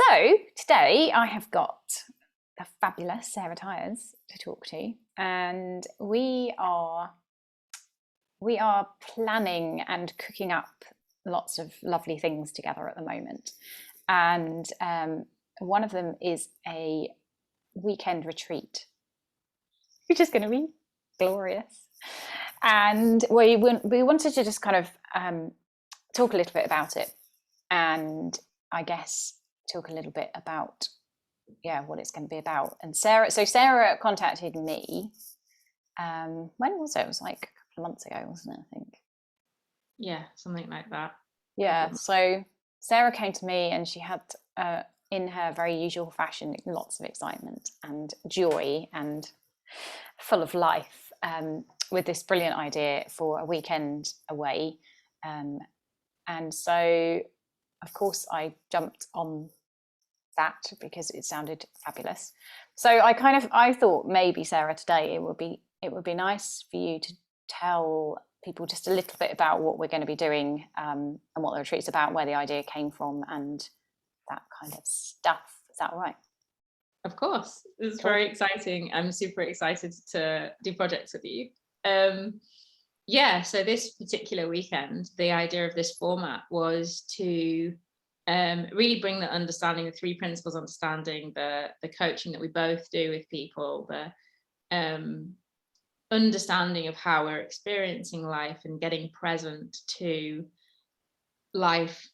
So today I have got the fabulous Sarah Tyers to talk to, and we are planning and cooking up lots of lovely things together at the moment. And one of them is a weekend retreat, which is going to be glorious. And we wanted to just kind of talk a little bit about it, and I guess talk a little bit about what it's going to be about. And Sarah contacted me. When was it? It was like a couple of months ago, wasn't it? I think. Yeah, something like that. Yeah. So Sarah came to me, and she had, in her very usual fashion, lots of excitement and joy, and full of life, with this brilliant idea for a weekend away. And so, of course, I jumped on that because it sounded fabulous. So I thought maybe, Sarah, today it would be nice for you to tell people just a little bit about what we're going to be doing, and what the retreat's about, where the idea came from, and that kind of stuff. Is that all right? Of course, it's Cool. very exciting. I'm super excited to do projects with you. So this particular weekend, the idea of this format was to really bring the understanding, the three principles understanding, the coaching that we both do with people, the understanding of how we're experiencing life and getting present to life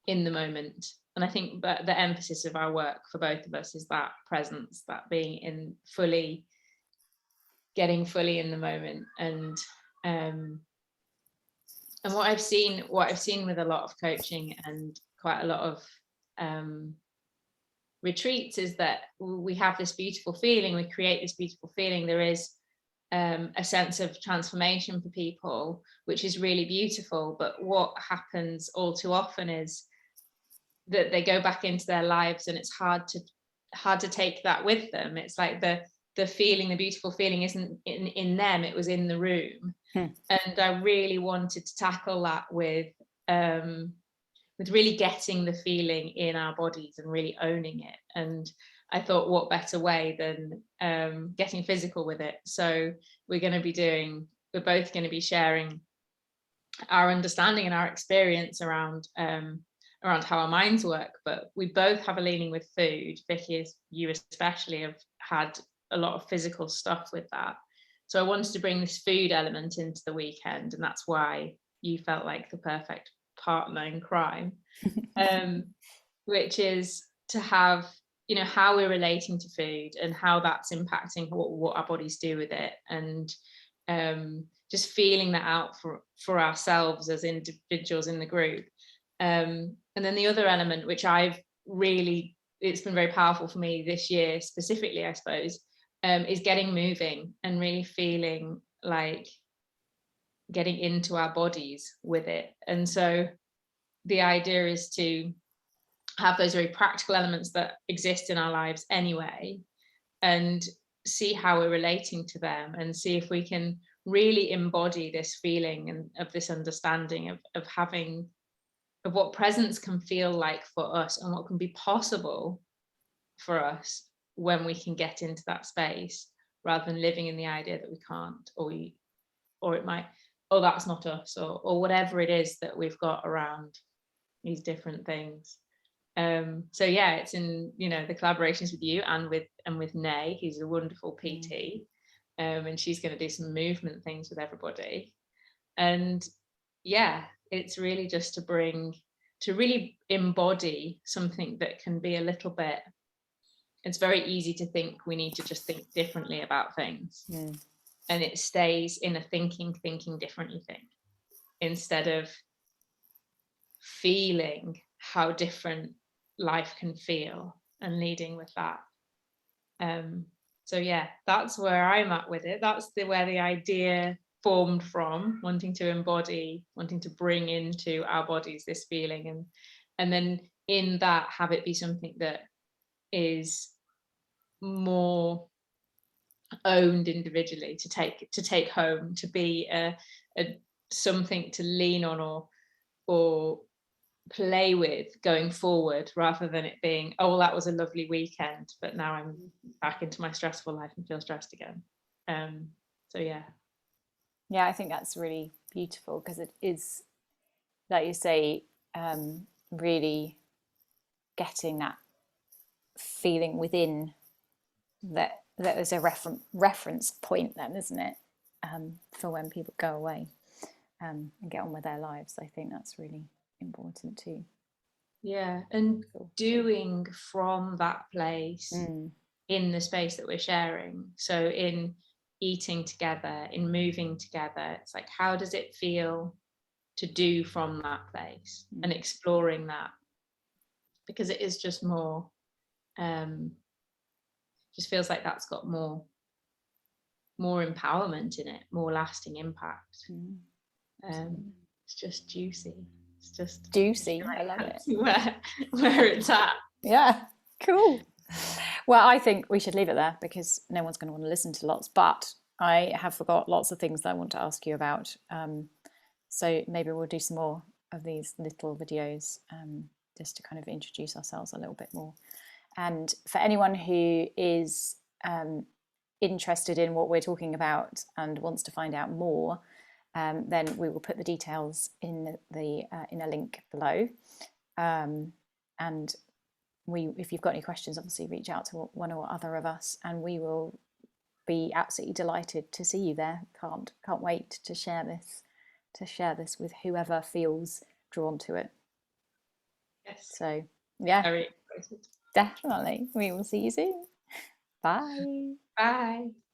in the moment. And I think that the emphasis of our work for both of us is that presence, that being getting fully in the moment. And what I've seen with a lot of coaching and quite a lot of retreats is that we have this beautiful feeling, we create this beautiful feeling. There is a sense of transformation for people, which is really beautiful. But what happens all too often is that they go back into their lives, and it's hard to take that with them. It's like the feeling, the beautiful feeling isn't in them, it was in the room. And I really wanted to tackle that with really getting the feeling in our bodies and really owning it. And I thought, what better way than getting physical with it? So we're both going to be sharing our understanding and our experience around how our minds work, but we both have a leaning with food. Vicky, you especially have had a lot of physical stuff with that. So I wanted to bring this food element into the weekend, and that's why you felt like the perfect partner in crime, which is to have, how we're relating to food and how that's impacting what our bodies do with it, and just feeling that out for ourselves as individuals in the group. And then the other element, which it's been very powerful for me this year specifically, I suppose, is getting moving and really feeling like getting into our bodies with it. And so the idea is to have those very practical elements that exist in our lives anyway, and see how we're relating to them, and see if we can really embody this feeling and of this understanding of what presence can feel like for us, and what can be possible for us when we can get into that space, rather than living in the idea that we can't, or it might, oh, that's not us, or whatever it is that we've got around these different things. It's in the collaborations with you and with Nay, who's a wonderful PT, and she's going to do some movement things with everybody. And it's really just to really embody something that can be a little bit. It's very easy to think we need to just think differently about things, and it stays in a thinking differently thing, instead of feeling how different life can feel and leading with that. That's where I'm at with it. That's where the idea formed from, wanting to embody, wanting to bring into our bodies this feeling, and then in that have it be something that is more owned individually, to take home, to be a something to lean on, or play with going forward, rather than it being, oh well, that was a lovely weekend, but now I'm back into my stressful life and feel stressed again. So yeah. I think that's really beautiful, because it is, like you say, really getting that feeling within, that there's a reference point then, isn't it, for when people go away and get on with their lives. I think that's really important too. Yeah, and Cool. doing from that place in the space that we're sharing. So in eating together, in moving together, it's like, how does it feel to do from that place, and exploring that, because it is just more, just feels like that's got more empowerment in it, more lasting impact. It's just juicy. It's just juicy. I love it. Where it's at. Yeah, cool. Well, I think we should leave it there, because no one's going to want to listen to lots, but I have forgot lots of things that I want to ask you about. So maybe we'll do some more of these little videos, just to kind of introduce ourselves a little bit more. And for anyone who is interested in what we're talking about and wants to find out more, then we will put the details in a link below. And if you've got any questions, obviously reach out to one or other of us, and we will be absolutely delighted to see you there. Can't wait to share this with whoever feels drawn to it. Yes. So yeah, very excited. definitely. We will see you soon. Bye. Bye.